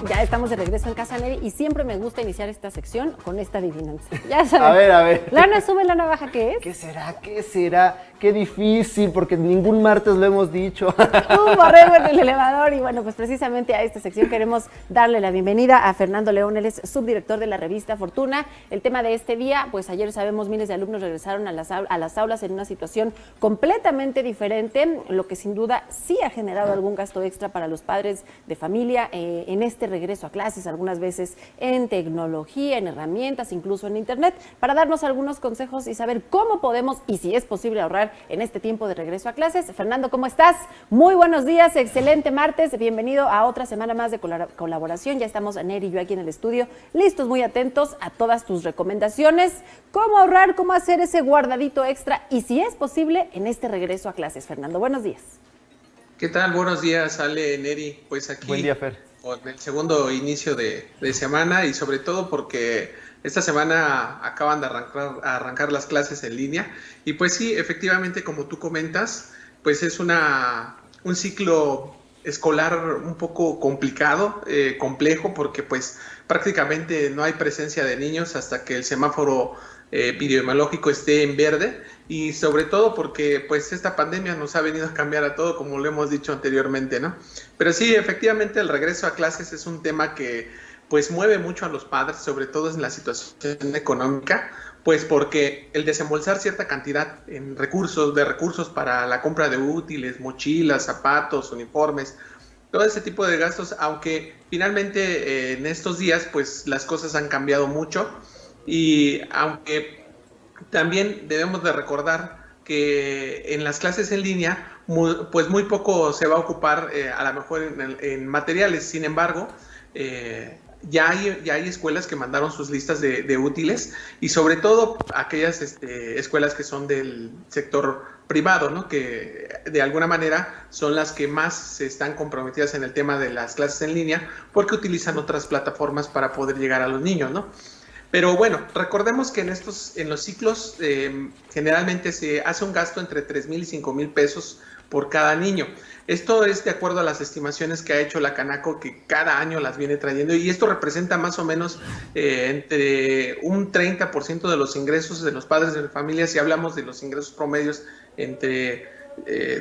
Ya estamos de regreso en Casa Neri y siempre me gusta iniciar esta sección con esta adivinanza. Ya sabes. A ver. Lana, sube la navaja, ¿qué es? ¿Qué será? ¿Qué será? Qué difícil, porque ningún martes lo hemos dicho. Un borrego en el elevador. Y bueno, pues precisamente a esta sección queremos darle la bienvenida a Fernando León. Él es subdirector de la revista Fortuna. El tema de este día, pues ayer sabemos miles de alumnos regresaron a las aulas en una situación completamente diferente, lo que sin duda sí ha generado algún gasto extra para los padres de familia en este regreso a clases, algunas veces en tecnología, en herramientas, incluso en internet, para darnos algunos consejos y saber cómo podemos y si es posible ahorrar en este tiempo de regreso a clases. Fernando, ¿cómo estás? Muy buenos días, excelente martes, bienvenido a otra semana más de colaboración. Ya estamos Neri y yo aquí en el estudio, listos, muy atentos a todas tus recomendaciones, cómo ahorrar, cómo hacer ese guardadito extra y si es posible en este regreso a clases. Fernando, buenos días. ¿Qué tal? Buenos días, Ale, Neri. Pues aquí Buen día, Fer. Con el segundo inicio de semana y sobre todo porque esta semana acaban de arrancar las clases en línea y pues sí, efectivamente, como tú comentas, pues es un ciclo escolar un poco complicado, complejo, porque pues prácticamente no hay presencia de niños hasta que el semáforo epidemiológico esté en verde y sobre todo porque pues esta pandemia nos ha venido a cambiar a todo, como lo hemos dicho anteriormente, ¿no? Pero sí, efectivamente el regreso a clases es un tema que pues mueve mucho a los padres, sobre todo en la situación económica, pues porque el desembolsar cierta cantidad de recursos para la compra de útiles, mochilas, zapatos, uniformes, todo ese tipo de gastos, aunque finalmente en estos días pues las cosas han cambiado mucho y aunque también debemos de recordar que en las clases en línea pues muy poco se va a ocupar a lo mejor en materiales, sin embargo ya hay escuelas que mandaron sus listas de útiles y sobre todo aquellas escuelas que son del sector privado, ¿no? Que de alguna manera son las que más se están comprometidas en el tema de las clases en línea porque utilizan otras plataformas para poder llegar a los niños, ¿no? Pero bueno, recordemos que en los ciclos generalmente se hace un gasto entre 3,000 y 5,000 pesos por cada niño. Esto es de acuerdo a las estimaciones que ha hecho la Canaco, que cada año las viene trayendo, y esto representa más o menos entre un 30% de los ingresos de los padres de familia, si hablamos de los ingresos promedios entre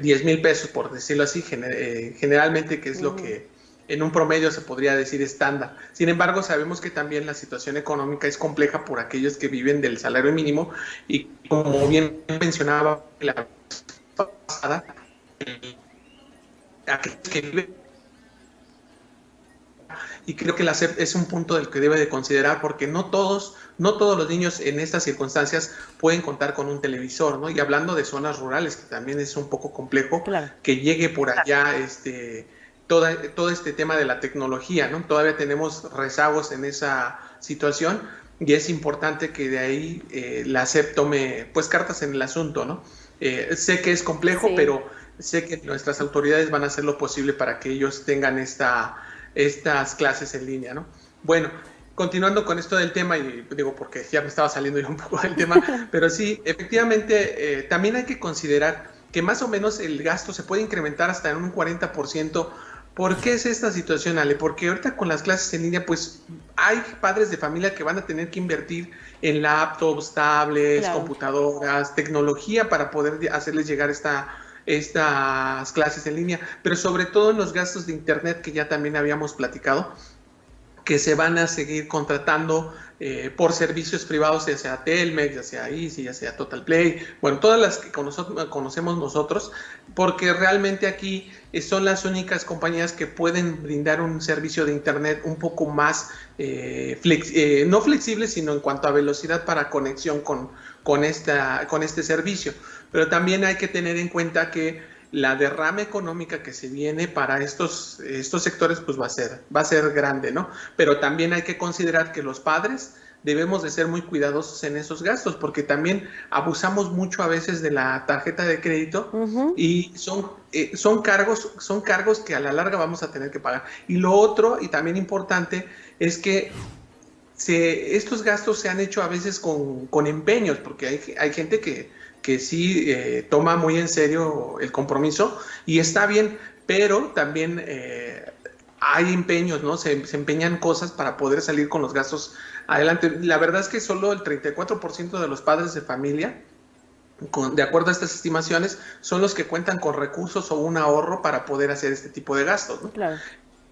10,000 pesos, por decirlo así, generalmente, que es lo que en un promedio se podría decir estándar. Sin embargo, sabemos que también la situación económica es compleja por aquellos que viven del salario mínimo y como bien mencionaba la pasada, aquellos que viven, y creo que la SEP es un punto del que debe de considerar porque no todos los niños en estas circunstancias pueden contar con un televisor, ¿no? Y hablando de zonas rurales, que también es un poco complejo, claro, que llegue por allá todo este tema de la tecnología, ¿no? Todavía tenemos rezagos en esa situación y es importante que de ahí la SEP tome pues cartas en el asunto, ¿no? Sé que es complejo, sí, pero sé que nuestras autoridades van a hacer lo posible para que ellos tengan estas clases en línea, ¿no? Bueno, continuando con esto del tema, y digo porque ya me estaba saliendo yo un poco del tema, pero sí, efectivamente, también hay que considerar que más o menos el gasto se puede incrementar hasta en un 40%. ¿Por qué es esta situación, Ale? Porque ahorita con las clases en línea, pues hay padres de familia que van a tener que invertir en laptops, tablets, claro, computadoras, tecnología para poder hacerles llegar estas clases en línea, pero sobre todo en los gastos de internet que ya también habíamos platicado, que se van a seguir contratando por servicios privados, ya sea Telmex, ya sea Easy, ya sea Total Play, bueno, todas las que conocemos nosotros, porque realmente aquí son las únicas compañías que pueden brindar un servicio de internet un poco más, no flexible, sino en cuanto a velocidad para conexión con este servicio. Pero también hay que tener en cuenta que la derrama económica que se viene para estos sectores pues va a ser grande, ¿no? Pero también hay que considerar que los padres debemos de ser muy cuidadosos en esos gastos porque también abusamos mucho a veces de la tarjeta de crédito y son cargos que a la larga vamos a tener que pagar. Y lo otro, y también importante, es que estos gastos se han hecho a veces con empeños, porque hay gente que sí toma muy en serio el compromiso y está bien, pero también hay empeños, ¿no? Se empeñan cosas para poder salir con los gastos adelante. La verdad es que solo el 34% de los padres de familia, de acuerdo a estas estimaciones, son los que cuentan con recursos o un ahorro para poder hacer este tipo de gastos, ¿no? Claro.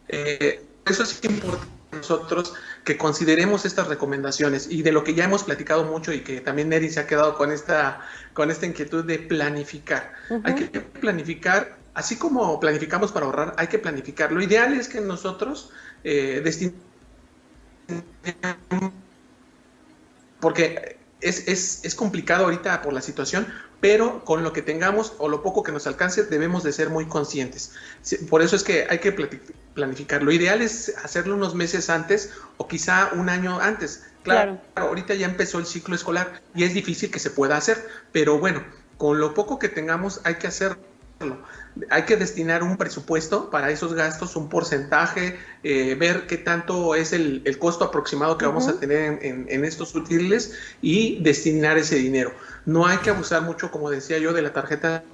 Eso es importante nosotros que consideremos estas recomendaciones y de lo que ya hemos platicado mucho y que también Neri se ha quedado con esta inquietud de planificar. Hay que planificar, así como planificamos para ahorrar, hay que planificar. Lo ideal es que nosotros destinemos, porque es complicado ahorita por la situación, pero con lo que tengamos o lo poco que nos alcance debemos de ser muy conscientes. Por eso es que hay que planificar. Lo ideal es hacerlo unos meses antes o quizá un año antes. Claro, ahorita ya empezó el ciclo escolar y es difícil que se pueda hacer, pero bueno, con lo poco que tengamos hay que hacerlo. Hay que destinar un presupuesto para esos gastos, un porcentaje, ver qué tanto es el costo aproximado que vamos a tener en estos útiles y destinar ese dinero. No hay que abusar mucho, como decía yo, de la tarjeta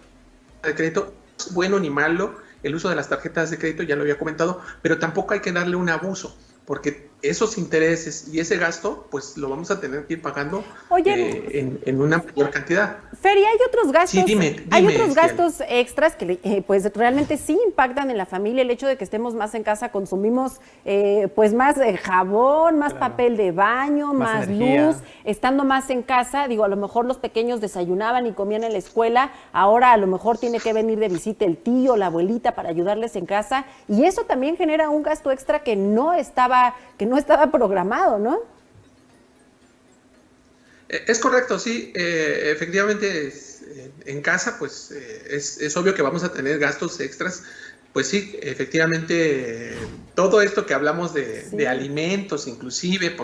de crédito. No es bueno ni malo el uso de las tarjetas de crédito, ya lo había comentado, pero tampoco hay que darle un abuso, porque esos intereses y ese gasto, pues lo vamos a tener que ir pagando en una mayor cantidad. Fer, ¿y hay otros gastos? Sí, dime, hay otros gastos extras que pues realmente sí impactan en la familia. El hecho de que estemos más en casa, consumimos pues más jabón, más papel de baño, más luz, estando más en casa. Digo, a lo mejor los pequeños desayunaban y comían en la escuela, ahora a lo mejor tiene que venir de visita el tío, la abuelita para ayudarles en casa, y eso también genera un gasto extra que no estaba programado, ¿no? Es correcto, sí. Efectivamente, en casa, pues es obvio que vamos a tener gastos extras. Pues sí, efectivamente, todo esto que hablamos de alimentos, inclusive,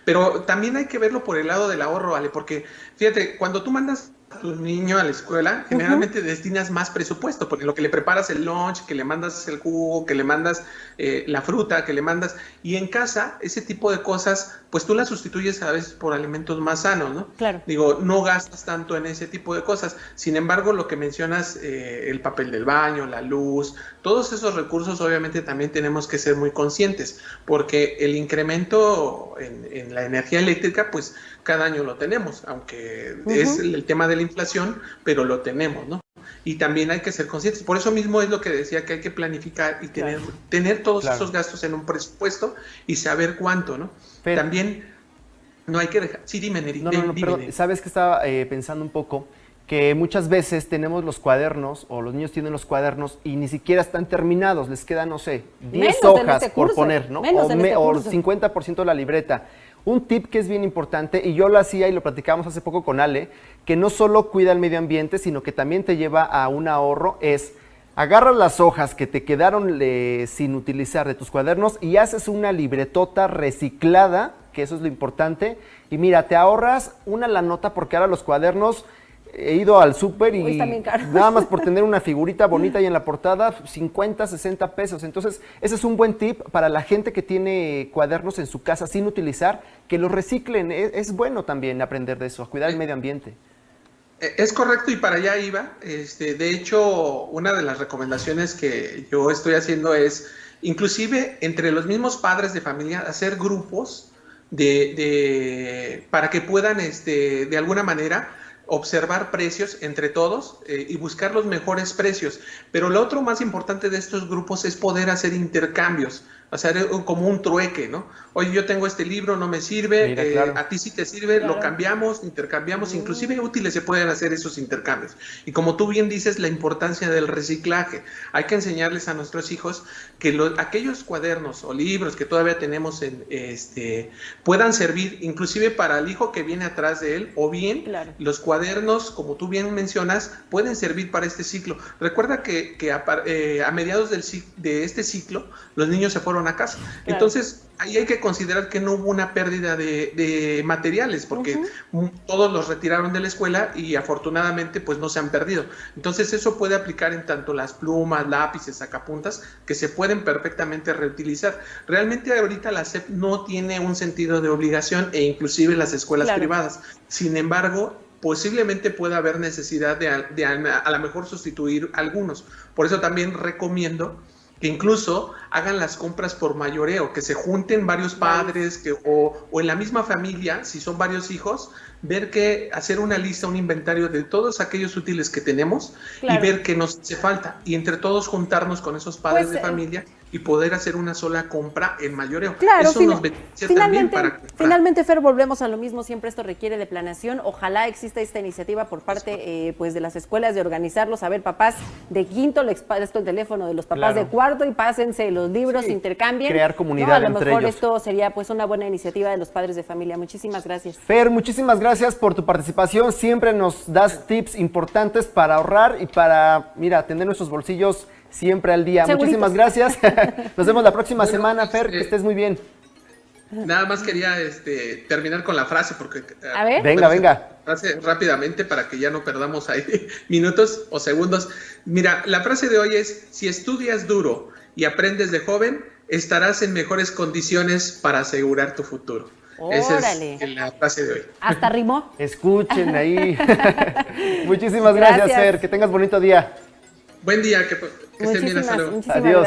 pero también hay que verlo por el lado del ahorro, Ale, porque fíjate, cuando tú mandas a tu niño a la escuela, generalmente destinas más presupuesto, porque lo que le preparas el lunch, que le mandas el jugo, que le mandas la fruta, que le mandas, y en casa, ese tipo de cosas, pues tú las sustituyes a veces por alimentos más sanos, ¿no? Claro. Digo, no gastas tanto en ese tipo de cosas. Sin embargo, lo que mencionas, el papel del baño, la luz, todos esos recursos obviamente también tenemos que ser muy conscientes, porque el incremento en la energía eléctrica, pues cada año lo tenemos, aunque es el tema de la inflación, pero lo tenemos, ¿no? Y también hay que ser conscientes. Por eso mismo es lo que decía, que hay que planificar y tener todos esos gastos en un presupuesto y saber cuánto, ¿no? Pero también no hay que dejar... Sí, dime, Neri. Pero sabes que estaba pensando un poco que muchas veces tenemos los cuadernos, o los niños tienen los cuadernos y ni siquiera están terminados, les quedan, no sé, 10 hojas por poner, ¿no? O 50% de la libreta. Un tip que es bien importante, y yo lo hacía y lo platicábamos hace poco con Ale, que no solo cuida el medio ambiente, sino que también te lleva a un ahorro, es agarras las hojas que te quedaron sin utilizar de tus cuadernos y haces una libretota reciclada, que eso es lo importante, y mira, te ahorras una lanota porque ahora los cuadernos... He ido al súper y nada más por tener una figurita bonita ahí en la portada, 50, 60 pesos. Entonces, ese es un buen tip para la gente que tiene cuadernos en su casa sin utilizar, que los reciclen. Es bueno también aprender de eso, a cuidar el medio ambiente. Es correcto, y para allá iba. De hecho, una de las recomendaciones que yo estoy haciendo es, inclusive entre los mismos padres de familia, hacer grupos para que puedan, de alguna manera, observar precios entre todos y buscar los mejores precios. Pero lo otro más importante de estos grupos es poder hacer intercambios, hacer como un trueque, ¿no? Oye, yo tengo este libro, no me sirve, a ti sí te sirve, lo cambiamos, intercambiamos, inclusive útiles se pueden hacer esos intercambios. Y como tú bien dices, la importancia del reciclaje. Hay que enseñarles a nuestros hijos que aquellos cuadernos o libros que todavía tenemos puedan servir inclusive para el hijo que viene atrás de él, o bien los cuadernos, como tú bien mencionas, pueden servir para este ciclo. Recuerda que a mediados de este ciclo, los niños se fueron a casa. Entonces, ahí hay que considerar que no hubo una pérdida de materiales, porque todos los retiraron de la escuela y afortunadamente pues no se han perdido. Entonces eso puede aplicar en tanto las plumas, lápices, sacapuntas, que se pueden perfectamente reutilizar. Realmente ahorita la SEP no tiene un sentido de obligación, e inclusive las escuelas privadas. Sin embargo, posiblemente pueda haber necesidad de a lo mejor sustituir algunos. Por eso también recomiendo que incluso hagan las compras por mayoreo, que se junten varios padres o en la misma familia, si son varios hijos, ver que hacer una lista, un inventario de todos aquellos útiles que tenemos y ver qué nos hace falta. Y entre todos juntarnos con esos padres de familia y poder hacer una sola compra en mayoreo. Claro, eso nos beneficia también para comprar. Finalmente, Fer, volvemos a lo mismo, siempre esto requiere de planeación. Ojalá exista esta iniciativa por parte pues de las escuelas de organizarlos. A ver, papás de quinto, les presto el teléfono de los papás de cuarto y pásense los libros, intercambien. Crear comunidad entre ellos. A lo mejor esto sería pues una buena iniciativa de los padres de familia. Muchísimas gracias. Fer, muchísimas gracias por tu participación. Siempre nos das tips importantes para ahorrar y para, mira, tener nuestros bolsillos siempre al día. Seguritos. Muchísimas gracias. Nos vemos la próxima semana, Fer, que estés muy bien. Nada más quería terminar con la frase, porque... A ver. Venga. Frase rápidamente para que ya no perdamos ahí minutos o segundos. Mira, la frase de hoy es: si estudias duro y aprendes de joven, estarás en mejores condiciones para asegurar tu futuro. Órale. Esa es la frase de hoy. Hasta rimó. Escuchen ahí. Muchísimas gracias, Fer. Que tengas bonito día. Buen día, que estén bien. Hasta luego. Adiós.